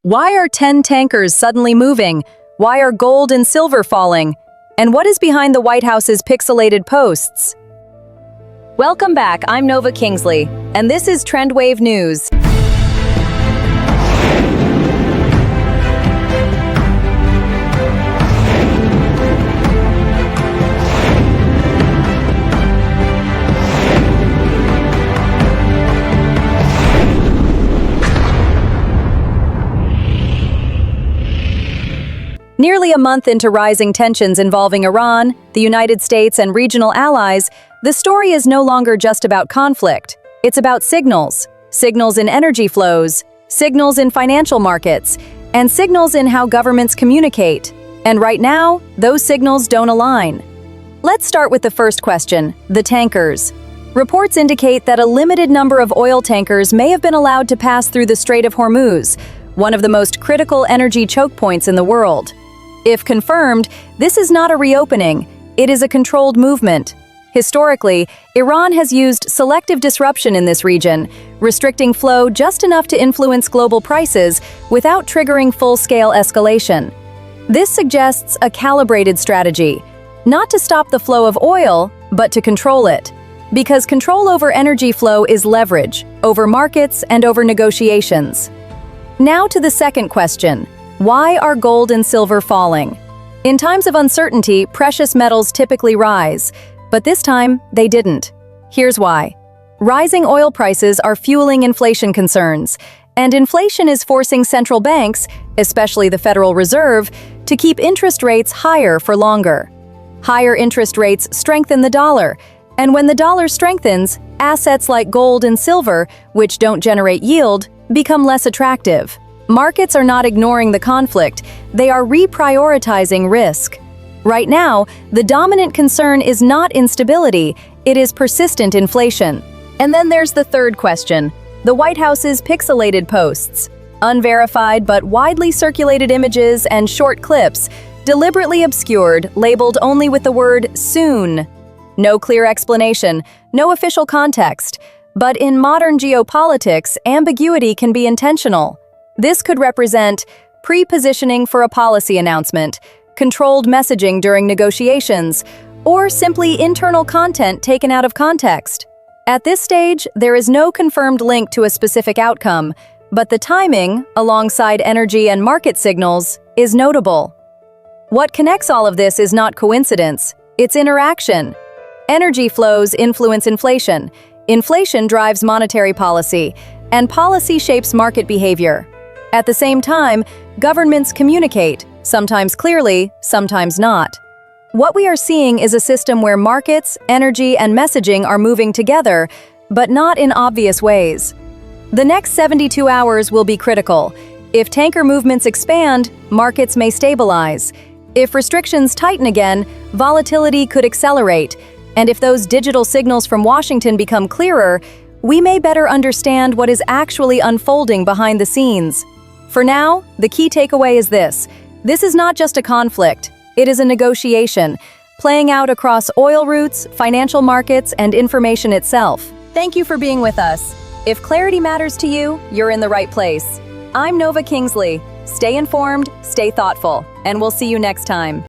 Why are 10 tankers suddenly moving? Why are gold and silver falling? And what is behind the White House's pixelated posts? Welcome back, I'm Nova Kingsley, and this is TrendWave News. Nearly a month into rising tensions involving Iran, the United States, and regional allies, the story is no longer just about conflict. It's about signals. Signals in energy flows, signals in financial markets, and signals in how governments communicate. And right now, those signals don't align. Let's start with the first question, the tankers. Reports indicate that a limited number of oil tankers may have been allowed to pass through the Strait of Hormuz, one of the most critical energy choke points in the world. If confirmed, this is not a reopening, it is a controlled movement. Historically, Iran has used selective disruption in this region, restricting flow just enough to influence global prices without triggering full-scale escalation. This suggests a calibrated strategy, not to stop the flow of oil, but to control it. Because control over energy flow is leverage, over markets and over negotiations. Now to the second question. Why are gold and silver falling? In times of uncertainty, precious metals typically rise, but this time, they didn't. Here's why. Rising oil prices are fueling inflation concerns, and inflation is forcing central banks, especially the Federal Reserve, to keep interest rates higher for longer. Higher interest rates strengthen the dollar, and when the dollar strengthens, assets like gold and silver, which don't generate yield, become less attractive. Markets are not ignoring the conflict, they are reprioritizing risk. Right now, the dominant concern is not instability, it is persistent inflation. And then there's the third question, the White House's pixelated posts. Unverified but widely circulated images and short clips, deliberately obscured, labeled only with the word soon. No clear explanation, no official context. But in modern geopolitics, ambiguity can be intentional. This could represent pre-positioning for a policy announcement, controlled messaging during negotiations, or simply internal content taken out of context. At this stage, there is no confirmed link to a specific outcome, but the timing, alongside energy and market signals, is notable. What connects all of this is not coincidence, it's interaction. Energy flows influence inflation, inflation drives monetary policy, and policy shapes market behavior. At the same time, governments communicate, sometimes clearly, sometimes not. What we are seeing is a system where markets, energy, and messaging are moving together, but not in obvious ways. The next 72 hours will be critical. If tanker movements expand, markets may stabilize. If restrictions tighten again, volatility could accelerate. And if those digital signals from Washington become clearer, we may better understand what is actually unfolding behind the scenes. For now, the key takeaway is this. This is not just a conflict, it is a negotiation, playing out across oil routes, financial markets, and information itself. Thank you for being with us. If clarity matters to you, you're in the right place. I'm Nova Kingsley. Stay informed, stay thoughtful, and we'll see you next time.